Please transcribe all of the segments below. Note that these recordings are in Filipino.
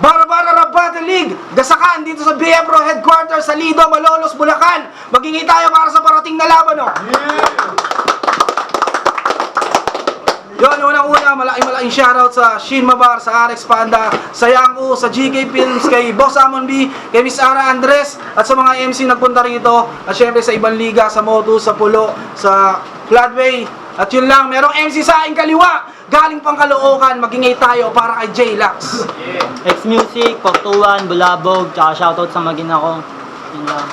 Bara-bara Rap Battle League, gasakan dito sa BFRO Headquarters sa Lido, Malolos, Bulacan. Maghingi tayo para sa parating na laban, no? Yun, unang-una, malaking shoutout sa Shin Mabar, sa Arex Panda, sa Yangko, sa GK Films, kay Boss Amon B, kay Miss Ara Andres, at sa mga MC nagpunta rito, at syempre sa ibang liga, sa Moto, sa Pulo, sa Floodway. At yun lang, merong MC sa aking kaliwa, galing pang Caloocan, magingay tayo para kay J-Lax. X-Music, Pagtuan, Bulabog, tsaka shoutout sa magina ko. Yun lang.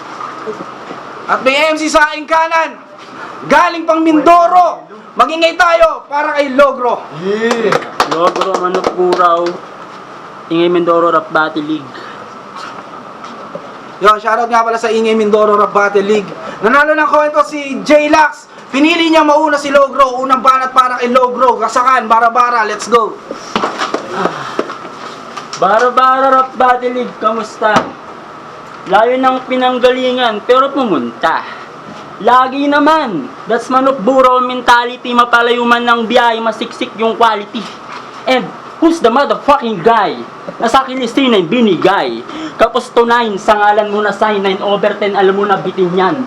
At may MC sa aking kanan, galing pang Mindoro, magingay tayo para kay Logro. Logro, Manok Puraw, Ingay Mindoro Rap Battle League. Yun, shoutout nga pala sa Ingay Mindoro Rap Battle League. Nanalo ng kwento si J-Lax. Pinili niya mauna si Logro. Unang banat para kay Logro. Kasakan, bara-bara, let's go. Bara-bara Rap Battle League, kamusta? Layo ng pinanggalingan, pero pumunta. Lagi naman, that's Manok Puraw mentality, mapalayo man ng biyahe, masiksik yung quality. And, who's the motherfucking guy? Nasa kilistin ay binigay. Kapos to 9, sa ngalan mo na sign, 9/10, alam mo na bitin yan.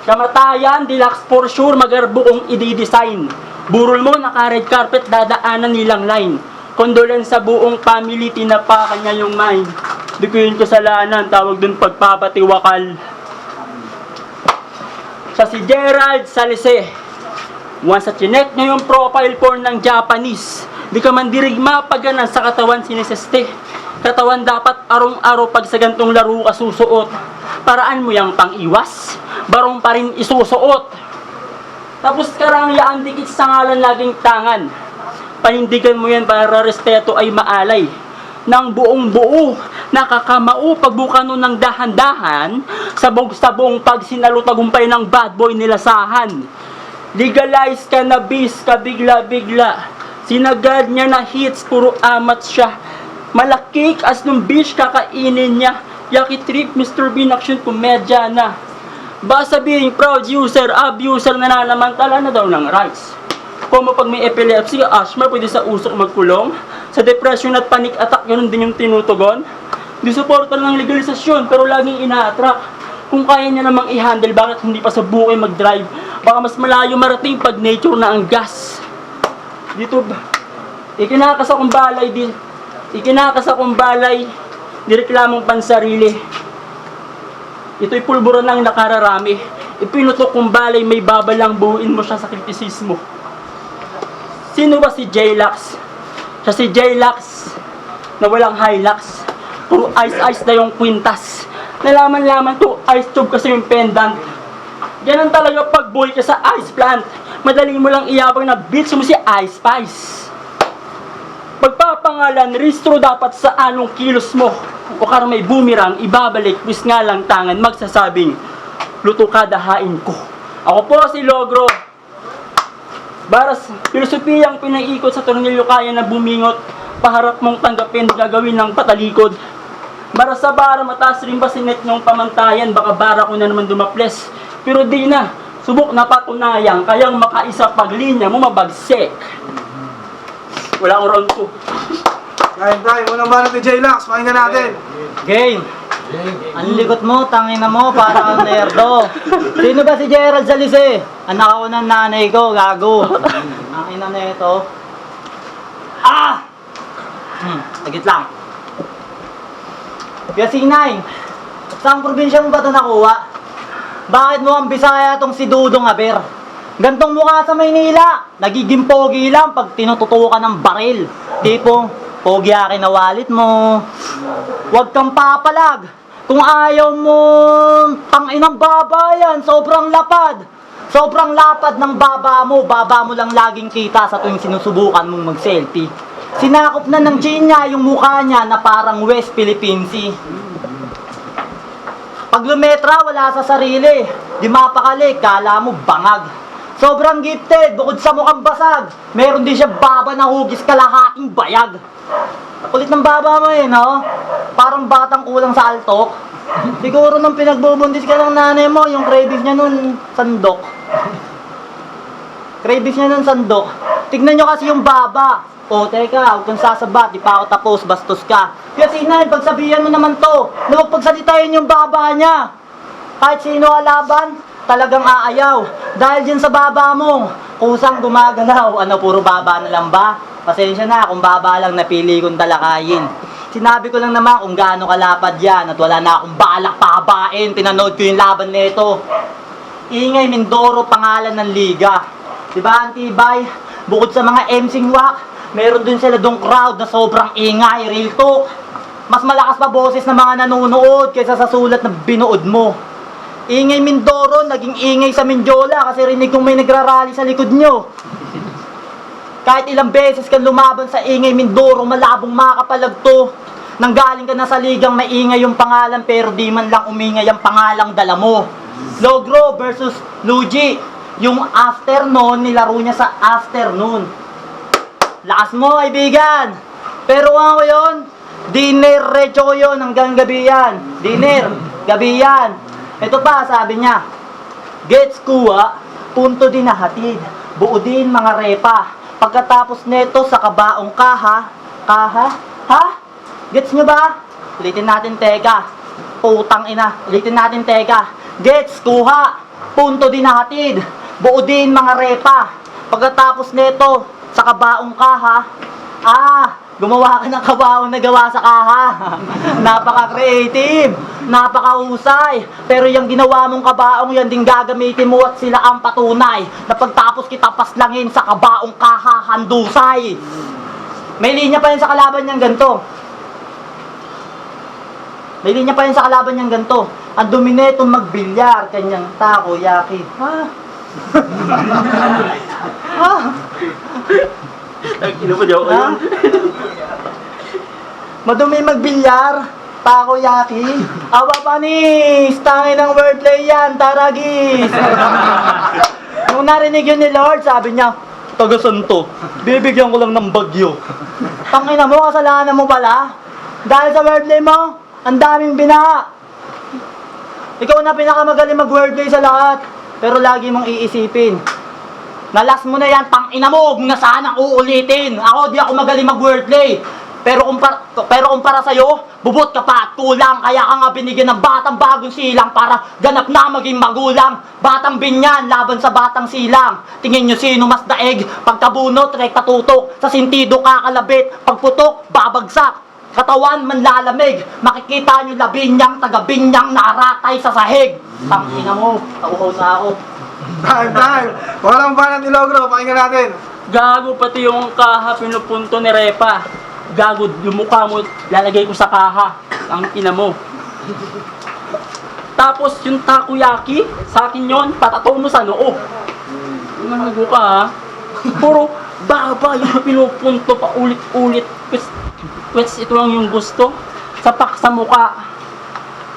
Kamatayan, deluxe for sure, magarbo kong i-design. Burol mo, naka-red carpet, dadaanan nilang line. Condolence sa buong family, tinapakan niya yung mind. Di ko yun kasalanan, tawag dun pagpapatiwakal. Sa si Gerald Salise, once sa chinek niya yung profile porn ng Japanese, di ka man dirigma pagganan sa katawan siniseste. Katawan dapat arong-araw pag sa gantong laro ka susuot. Paraan mo yung pang-iwas, barong pa rin isusuot. Tapos karangyaan dikit sa ngalan laging tangan. Panindigan mo yan para respeto ay maalay. Nang buong buo, nakakamao pagbuka nun ng dahan-dahan, sabog-sabong pag sinalutagumpay ng bad boy nilasahan. Legalize cannabis, kabigla-bigla. Sinagad niya na hits, puro amat siya. Malakik as nung bitch kakainin niya. Yaki trip, Mr. Bean action komedya na. Ba sabihin proud user, abuser na nanamantala na daw ng rights. Kung pag may epilepsy, asthma, pwede sa usok magkulong. Sa depression at panic attack, ganun din yung tinutugon. Di supportan ng legalisasyon, pero laging ina-attract. Kung kaya niya namang i-handle, bakit hindi pa sa bukay mag-drive? Baka mas malayo marating pag nature na ang gas. Dito ba? Ikinakas akong balay, di reklamong pansarili. Ito'y pulburan lang nakararami. Ipinutok kong balay, may babalang buuin mo siya sa kritisismo. Sino ba si J-Lax? Siya si J-Lax na walang Hilux. Puro ice na yung kwintas. Nalaman-laman to ice tube kasi yung pendant. Ganun talaga pag boy ka sa ice plant. Madali mo lang iyabang na bitch mo si Ice Spice. Pagpapangalan, restro dapat sa anong kilos mo. O kara may boomerang, ibabalik, wis nga lang tangan, magsasabing, luto ka, dahain ko. Ako po si Logro. Baras, filosofiyang pinaiikot sa tornilyo kaya na bumingot. Paharap mong tanggapin, gagawin ng patalikod. Bara sa bara, mataas rin ba sinet nyong pamantayan, baka bara ko na naman dumaples. Pero di na, subok na patunayan, kayang makaisa paglinya mo mabagsik. Wala akong round 2. Kain tayo, unang banat ni J-Lax, pakinggan natin. Game! Ang likot mo, tangina mo, parang ang nerdo. Sino ba si Gerald Salise? Anak ako ng nanay ko, gago. Ang ina na ito. Sagit lang. Yasinay, saan probinsya mo ba ito nakuha? Bakit mo ang Bisaya tong si Dudong Aber? Gantong mukha sa Maynila, nagiging pogi lang pag tinututukan ng baril. Tipong, pogi akin na wallet mo. Huwag kang papalag. Kung ayaw mo, tanginang babayan, sobrang lapad. Sobrang lapad ng baba mo lang laging kita sa tuwing sinusubukan mong mag-selfie. Sinakop na ng chin niya yung mukha niya na parang West Philippine Sea. Pag lumetra, wala sa sarili. Di mapakali, kala mo bangag. Sobrang gifted, bukod sa mukhang basag, meron din siya baba na hugis kalahating bayag. Kulit ng baba mo no? Parang batang kulang sa altok. Siguro nung pinagbubundis ka ng nanay mo, yung cravings niya nun, sandok. Cravings niya nun, sandok. Tignan nyo kasi yung baba. O, teka, huwag kang sasabat, di pa ako tapos, bastos ka. Kasi inay, pagsabihan mo naman to, na huwag pagsalitain yung baba niya. Kahit sino alaban, talagang aayaw. Dahil dyan sa baba mo, kusang gumagalaw. Ano, puro baba na lang ba? Pasensya na, kung baba lang napili kong talakayin. Sinabi ko lang naman kung gaano kalapad yan at wala na akong balak pahabain. Pinanood ko yung laban nito. Ingay Mindoro, pangalan ng liga. Diba, Antibay? Bukod sa mga MCing wak, meron din sila dong crowd na sobrang ingay, real talk. Mas malakas pa boses ng mga nanonood kaysa sa sulat na binuod mo. Ingay Mindoro, naging ingay sa Mindiola kasi rinig kong may nagrarally sa likod nyo. Kahit ilang beses kang lumaban sa ingay Mindoro, malabong makapalagto. Nanggaling ka na sa ligang may ingay yung pangalan pero di man lang umingay ang pangalang dala mo. Logro versus Luigi. Yung afternoon, nilaro niya sa afternoon. Lakas mo, kaibigan! Pero ako yun, dinner, recho ko yun, hanggang gabi yan. Dinner, gabi yan. Ito pa, sabi niya, gets kuha, punto din na hatid. Buo din mga repa. Pagkatapos neto sa kabaong kaha, ha? Gets nyo ba? Ulitin natin, teka. Putang ina, ulitin natin, teka. Gets kuha, punto din na hatid. Buo din mga repa. Pagkatapos neto, sa kabaong kaha, gumawa ka ng kabaong na gawa sa kaha. Napaka-creative, napaka-husay. Pero yung ginawa mong kabaong yan din gagamitin mo at sila ang patunay na pagtapos kita paslangin sa kabaong kaha, handusay. May linya pa yun sa kalaban niyang ganito. May linya pa yun sa kalaban niyang ganito. Ang dominato magbilyar, kanyang takoyaki. Ino mo daw Ha? Madumi magbilyar, takoyaki. Awa panis, tangin ng wordplay yan, taragis. Nung narinig yun ni Lord, sabi niya, taga-santo, bibigyan ko lang ng bagyo. Tangina mo, kasalanan mo pala. Dahil sa wordplay mo, ang daming binaha. Ikaw na pinakamagaling mag-wordplay sa lahat. Pero lagi mong iisipin, nalas mo na yan, tangina mo, huwag na sanang uulitin. Ako, di ako magaling mag-wordplay. Pero kumpara sa'yo, bubot ka pa at kulang. Kaya ka nga binigyan ng batang bagong silang para ganap na maging magulang. Batang binyan, laban sa batang silang. Tingin nyo sino mas daig. Pagkabunot, rekta tutok. Sa sintido kakalabit. Pagputok, babagsak. Katawan manlalamig. Makikita nyo labinyang, taga-binyang naratay sa sahig. Tangina mo, tauhaw na ako. Time! Walang banat ni Logro, pakinggan natin. Gago pati yung kaha pinupunto ni Repa. Gago, yung mukha mo, lalagay ko sa kaha. Ang ina mo. Tapos yung takoyaki, sa akin yon, patato mo sa noo. Manago ka ha. Puro baba yung pinupunto pa ulit-ulit. Pwes ito lang yung gusto. Sapak sa mukha.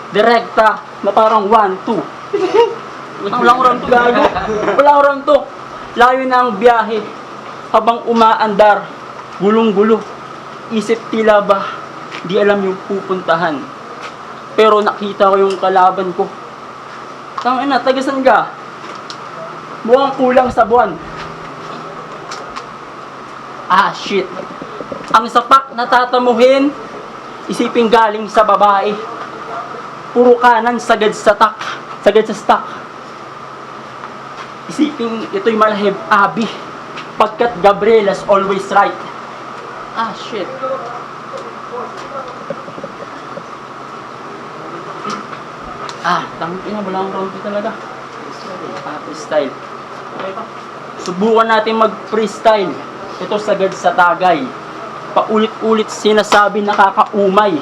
Direkta na parang 1-2. Wala ko rin to, gago. Wala ko rin to. Layo na ang biyahe. Habang umaandar, gulong-gulo. Isip tila ba, di alam yung pupuntahan. Pero nakita ko yung kalaban ko. Tangin na, tagasan ka? Mukhang kulang sa buwan. Shit. Ang sapak na tatamuhin, isipin galing sa babae. Puro kanan, sagad sa tak. Sagad sa stock. Isipin ito'y malahib abi. Pagkat Gabriela's always right. Shit. Tangin na, wala akong round talaga. Freestyle. Subukan natin mag-freestyle. Ito sagad sa tagay. Paulit-ulit sinasabi nakakaumay.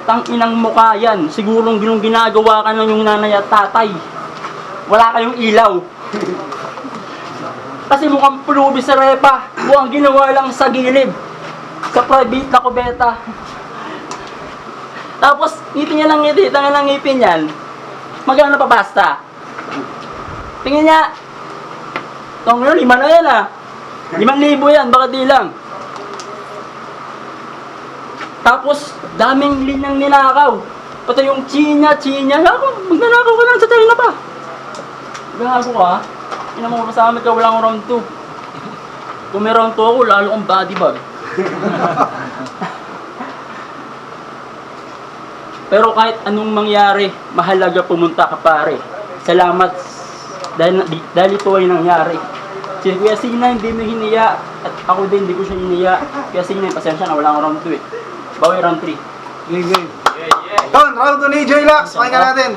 Tanginang mukha yan. Sigurong ginagawa ka ng yung nanay at tatay. Wala kayong ilaw. Kasi mukhang pulubi sa repa. Mukhang ginawa lang sa gilid. Sa private na kubeta. Tapos, ngiti niya lang ngiti. Tanga lang ngipin yan. Magkano pa basta? Tingnan niya. Tong yun, 5 na yan ah. 5,000 yan, baka di lang. Tapos, daming linyang ninakaw. Pati yung chinya. Ako, magnanakaw ka lang sa China pa. Gago ka. Ina mo kasama ka, walang round 2. Kung may round 2 ako, lalo kong body bag. Pero kahit anong mangyari, mahalaga pumunta ka pare. Salamat dahil ito ay nangyari. Si Kuya Sina hindi mo hiniya at ako din hindi ko siya hiniya. Kuya Sina, pasensya na, wala akong round 2 eh. Bawi round 3. Game. Don, round 2 ni J-Lax. Pakinggan natin.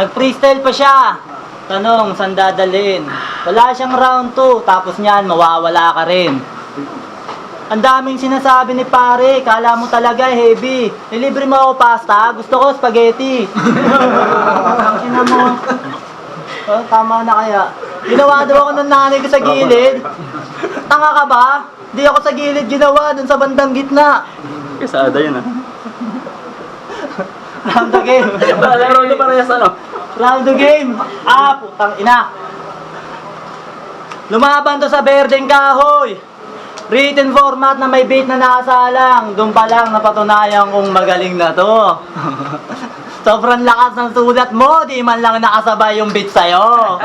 Nag-freestyle pa siya. Tanong, saan dadalhin? Wala siyang round 2, tapos niyan, mawawala ka rin. Ang daming sinasabi ni pare, kala mo talaga heavy. Nilibre mo ako pasta, gusto ko spaghetti. Ang ina mo. Oh, tama na kaya. Ginawa daw ako ng nanay ko sa gilid. Tanga ka ba? Di ako sa gilid ginawa, dun sa bandang gitna. Kasada yun ah. Round the game. Round 2 parehas ano? Round the game. Ah, putang ina. Lumaban to sa berdeng kahoy. Written format na may beat na nakasalang. Doon pa lang napatunayan kong magaling na to. Sobrang lakas ng sulat mo, di man lang nakasabay yung beat sa'yo.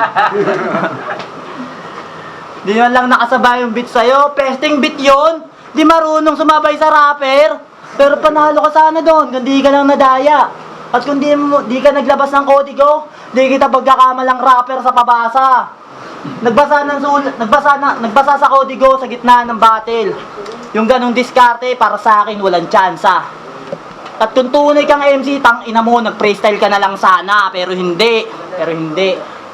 Di man lang nakasabay yung beat sa'yo. Pesting beat yun. Di marunong sumabay sa rapper. Pero panalo ka sana doon, kundi ka lang nadaya. At kung di ka naglabas ng kodigo, di kita pagkakamalang rapper sa pabasa. Nagbasa sa kodigo sa gitna ng battle. Yung ganong diskarte para sa akin walang tsansa. At kung tunay kang MC, tang ina mo, nag-freestyle ka na lang sana, pero hindi.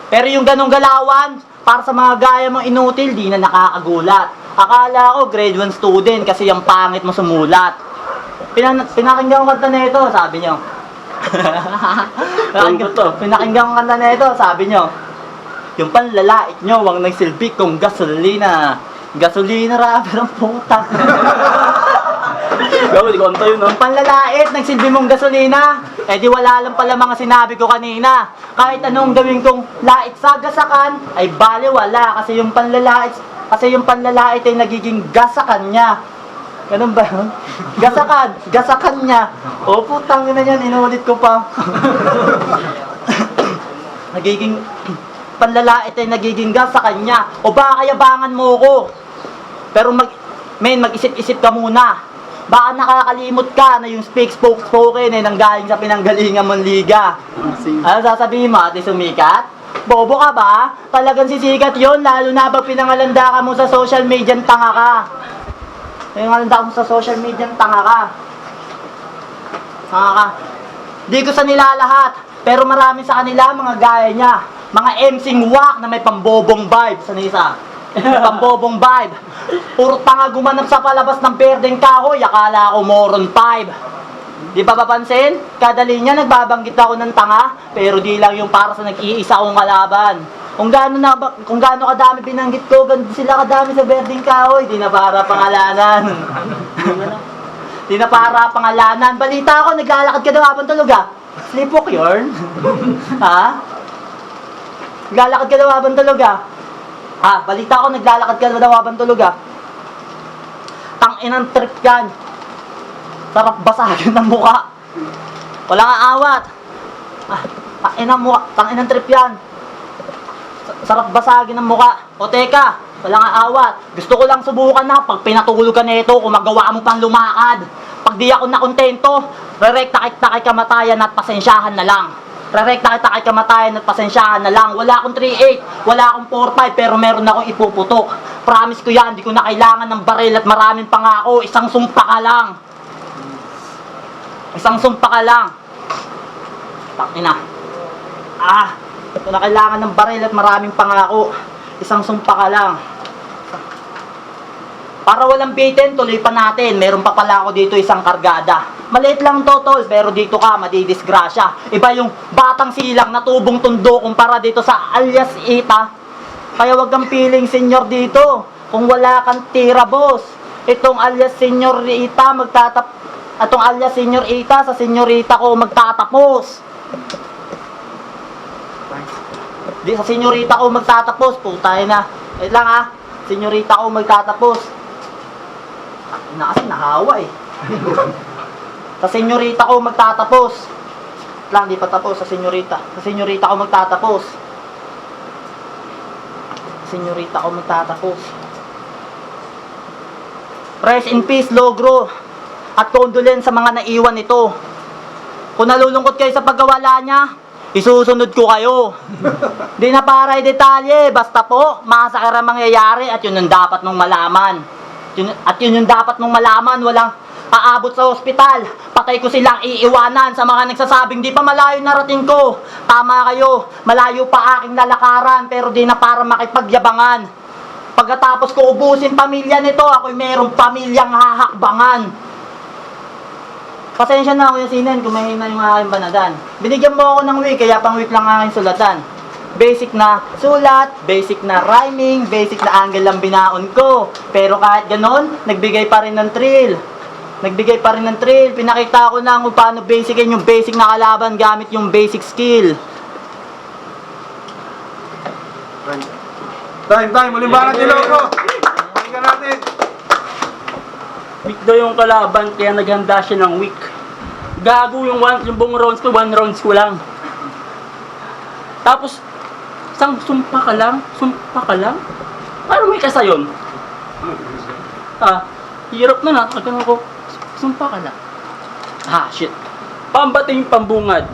Pero yung ganong galawan, para sa mga gaya mong inutil, di na nakakagulat. Akala ko grade 1 student kasi yung pangit mo sumulat. Pinakinggan ko kanta na ito, sabi nyo. Pinakinggan ko kanta na ito, sabi nyo. Yung panlalait nyo, wang nagsilbi kong gasolina. Gasolina, rapper ang puta. Gago, di konta yun, no? Yung panlalait, nagsilbi mong gasolina. Eh di wala lang pala mga sinabi ko kanina. Kahit anong gawin kong lait sa gasakan, ay bale wala. Kasi yung panlalait ay nagiging gasakan niya. Ganun ba yun? Gasakan niya. O putang ina yan, inulit ko pa. Panlalait ay nagiging gas sa kanya. O baka yabangan mo ko. Pero mag-isip-isip ka muna. Baka nakakalimot ka na yung spoken ay nanggaling sa pinanggalingan mong liga. Ano sasabihin mo, ate sumikat? Bobo ka ba? Talagang sisikat yon, lalo na pag pinangalanda ka mo sa social media, tanga ka. Pinangalanda ka mo sa social media, tanga ka. Di ko sa nila lahat, pero marami sa kanila mga gaya niya. Mga MCing wak na may pambobong vibe sa nisa. Pambobong vibe. Puro tanga gumanap sa palabas ng berdeng kahoy, akala ko moron 5. Di ba papansin? Kada linya nagbabanggit ako ng tanga, pero di lang yung para sa nag-iisa kong kalaban. Kung gaano kadami binanggit ko, ganun sila kadami sa berdeng kahoy, di na para pangalanan. Di na para pangalanan. Balita ko, naglalakad ka daw habang tulog ah. Sleepwalk yun? Ha? Naglalakad ka daw habang tulog ah. Balita ko, naglalakad ka daw habang tulog ah. Tang-inang trip yan. Sarap basagin ng mukha. Wala nga awat. Tang-inang trip yan. Sarap basagin ng mukha. O teka, wala nga awat. Gusto ko lang subukan na pag pinatulog ka nito, kung magawa mo pang lumakad. Pag di ako nakontento, rerekta kita kay kamatayan at pasensyahan na lang. Rerekta kita kay kamatayan at pasensyahan na lang. Wala akong 3-8, wala akong 4-5, pero meron akong ipuputok. Promise ko yan, di ko na kailangan ng baril at maraming pangako. Isang sumpa ka lang. Isang sumpa ka lang. Takina. Di ko na kailangan ng baril at maraming pangako. Isang sumpa ka lang. Para walang bitin, tuloy pa natin. Meron pa pala ako dito isang kargada. Maliit lang to, tol, pero dito ka madidisgrasya. Iba yung batang silang na tubong tundo kumpara dito sa alias Ita. Kaya wag kang piling senyor dito kung wala kang tira, boss. Itong alias senyor Ita atong alias senyor Ita sa senyorita ko magtatapos. Di sa senyorita ko magtatapos, putay na. Wait lang ah. Senyorita ko magtatapos. Na kasi nahawa eh. Sa senyorita ko magtatapos. Lang, di pa tapos sa senyorita. Sa senyorita ko magtatapos. Senyorita ko magtatapos. Rest in peace, Logro. At condolence sa mga naiwan nito. Kung nalulungkot kayo sa pagkawala niya, isusunod ko kayo. Di na para detalye, basta po, masakit ang mangyayari at yun yung dapat mong malaman. At yun yung dapat mong malaman, walang aabot sa ospital. Patay ko silang iiwanan sa mga nagsasabing di pa malayo narating ko. Tama kayo, malayo pa aking lalakaran pero di na para makipagyabangan. Pagkatapos ko ubusin pamilya nito, ako'y merong pamilyang hahakbangan. Pasensya na ako yung sinin kung mahina yung aking banadan. Binigyan mo ako ng week, kaya pang week lang aking sulatan. Basic na sulat, basic na rhyming, basic na angle lang binaon ko. Pero kahit ganon, nagbigay pa rin ng thrill. Nagbigay pa rin ng thrill. Pinakita ko na kung paano basicin yung basic na kalaban gamit yung basic skill. Time, ulimbaran ni Logo. Tingnan natin. Weak daw yung kalaban, kaya naghanda siya ng weak. Gago yung buong rounds ko, 1 rounds ko lang. Tapos, sumpa ka lang? Paano may kasa yun? Hirap na nakagano ko. Sumpa ka lang. Shit. Pambating pambungad.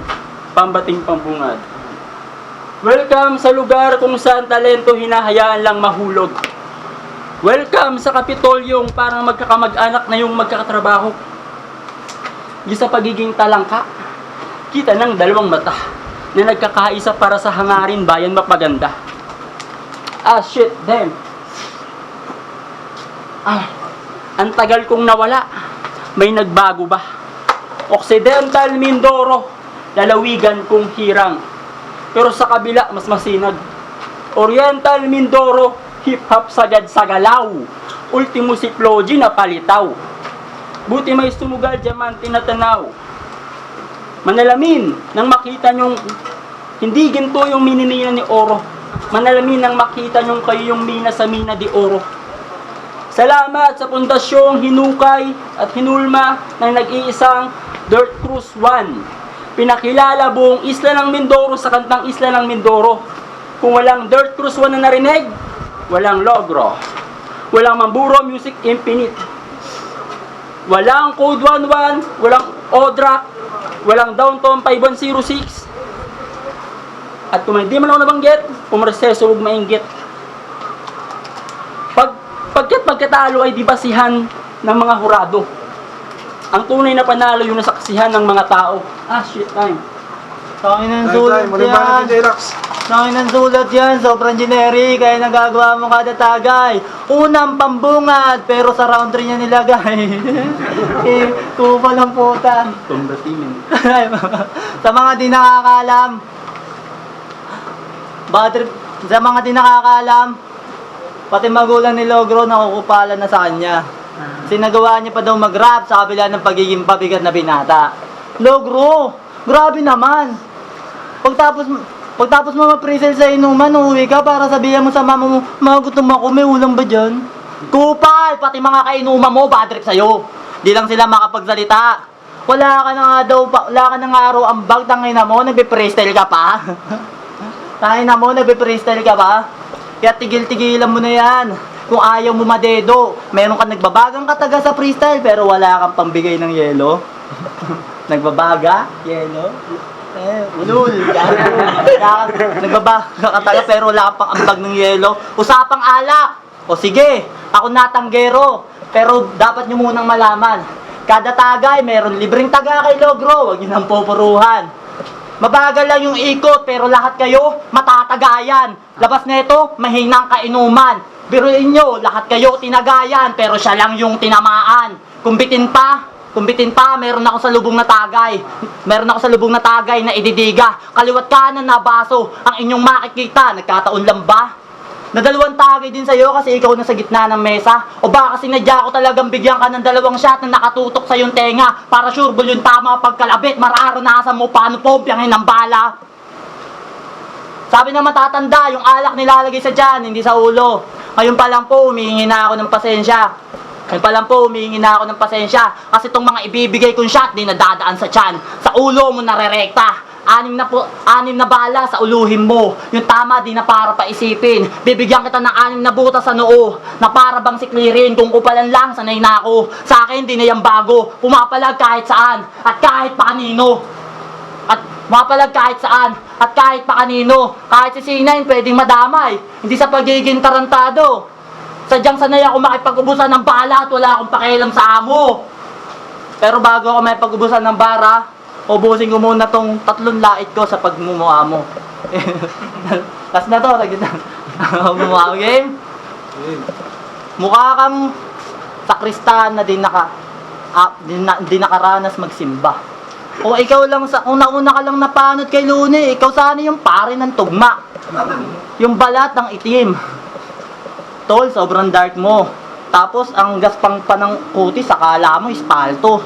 Welcome sa lugar kung saan talento hinahayaan lang mahulog. Welcome sa Kapitolyong parang magkakamag-anak na yung magkakatrabaho. Di sa pagiging talangka, kita ng dalawang mata na nagkakaisa para sa hangarin bayan mapaganda. Shit, damn. Ang tagal kong nawala. May nagbago ba? Occidental Mindoro, lalawigan kong hirang. Pero sa kabila, mas masinag. Oriental Mindoro, hip-hop sagad sa galaw. Ultimo si Floji na palitaw. Buti may sumugal diamante na tanaw. Manalamin nang makita nyong hindi ginto yung mininina ni Oro. Manalamin nang makita nyong kayo yung mina sa mina di Oro. Salamat sa pundasyong hinukay at hinulma ng nag-iisang Dirt Cruise 1. Pinakilala buong isla ng Mindoro sa kantang Isla ng Mindoro. Kung walang Dirt Cruise 1 na narinig, walang Logro. Walang Mamburo Music Infinite. Walang Code 11, walang Odrak, walang Downtown 5106. At kung hindi man ako nabanggit, pumarseso huwag mainggit. Pagkatalo ay di basihan ng mga hurado. Ang tunay na panalo yung nasaksihan ng mga tao. Shit time. Tangin ng sulat Ulimbaran yan. ni J-Rox. Tangin ng sulat yan. Sobrang generic. Kaya nagagawa mo kada tagay. Unang pambungad. Pero sa round 3 niya nilagay. Kupa ng puta. Tumbatimin. Sa mga di nakakalam. Sa mga di nakakalam. Pati magulang ni Logro nakukupalan na sa kanya. Sinagawa niya pa daw mag-rap sa kabila ng pagiging pabigat na binata. Logro! Grabe naman! Pagtapos mo ma-presel sa inuman, uuwi ka para sabihan mo sa mama mo, magutom ako, may ulam ba dyan? Kupal! Pati mga kainuman mo, bad trip sa'yo. Di lang sila makapagsalita. Wala ka na nga araw ang bag, tangina mo, nagbe-freestyle ka pa. Tangina mo, nagbe-freestyle ka pa. Kaya tigil-tigilan mo na yan. Kung ayaw mo madedo, meron ka nagbabagang kataga sa freestyle pero wala kang pambigay ng yelo. Nagbabaga, yelo. Ulul. Nagbabaga kataga pero wala kang pang ambag ng yelo. Usapang alak. O sige, ako natanggero. Pero dapat nyo munang malaman. Kada tagay, meron libreng taga kay Logro. Huwag nyo nang pupuruhan. Mabagal lang yung ikot pero lahat kayo matatagayan. Labas nito, mahinang kainuman. Biruin nyo, lahat kayo tinagayan pero siya lang yung tinamaan. Kung bitin pa, Kumbitin pa, meron ako sa lubong na tagay. Meron ako sa lubong na tagay na ididiga. Kaliwat kanan na baso. Ang inyong makikita, nagkataon lang ba? Nadalawang tagay din sa'yo kasi ikaw na sa gitna ng mesa. O baka sinadya ko talagang bigyan ka ng 2 shot na nakatutok sa iyong tenga para sureball yung tama pagkalabit. Mararanasan mo paano pompyahin ng bala. Sabi ng matatanda, yung alak nilalagay sa tiyan, hindi sa ulo. Ngayon pa lang po, humihingi na ako ng pasensya. Ngayon pa lang po, humihingi na ako ng pasensya. Kasi itong mga ibibigay kong shot, di nadadaan sa tiyan. Sa ulo mo narerekta. 6 na bala sa uluhin mo. Yung tama, di na para paisipin. Bibigyan kita ng 6 na butas sa noo. Na para bang siklirin. Kung upalan lang, sanay na ako. Sa akin, di na yan bago. Pumapalag kahit saan. At kahit pa kanino. At mapalag kahit saan. At kahit pa kanino. Kahit si C9, pwedeng madamay. Hindi sa pagiging tarantado. Sadyang sanay ako makipag-ubusan ng bala at wala akong pakialam sa amo. Pero bago ako makipag-ubusan ng bara, ubusin ko muna tong 3 lait ko sa pagmumukha mo. Last na to, saglit na. Mumukha mo game? Mukha kang sakristan na di nakaranas magsimba. O ikaw lang sa una-una ka lang napanod kay Luni, ikaw sana yung pare ng tugma. Yung balat ng itim. Tol, sobrang dark mo. Tapos ang gaspang pa ng kutis, akala mo ispalto.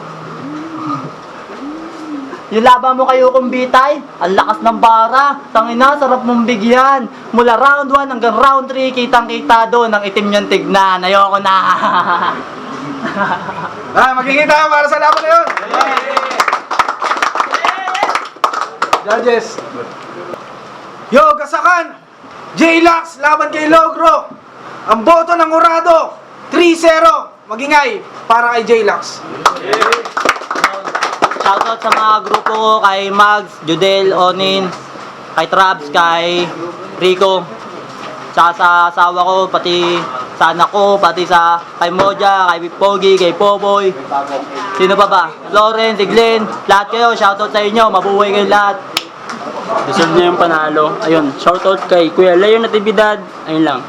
Yung laban mo kayo kung bitay, ang lakas ng bara. Tangina, sarap mong bigyan. Mula round 1 hanggang round 3, kitang-kita doon ang itim niyang tignan. Ayoko na. Magkikita ka para sa laban na yun. Judges. Yo, Gasakan! J-Lax, laban kay Logro. Ang boto ng Urado, 3-0. Magingay para kay J-Lax. Shoutout sa mga grupo ko, kay Mags, Judel, Onin, kay Trabs, kay Rico, tsaka sa asawa ko, pati sa anak ko, pati sa kay Moja, kay Pogi, kay Popoy. Sino pa ba? Lawrence, si Glenn, lahat kayo, shoutout sa inyo, mabuhay kayo lahat. Deserve niya yung panalo. Ayun, shoutout kay Kuya Leo Natividad. Ayun lang.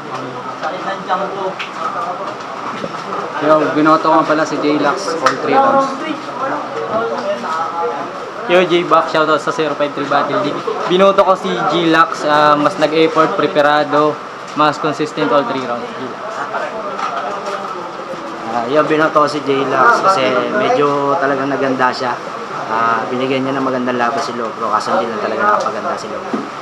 Yo, binoto ko pala si J-Lax all 3 rounds. Yo, J-Back, shoutout sa 053 Battle League. Binoto ko si J-Lax, mas nag-effort, preparado, mas consistent all 3 rounds. Yung binoto ko si J-Lax kasi medyo talagang naganda siya. Binigyan niya ng magandang laban si Logro kaso hindi lang talaga nakapaganda si Logro.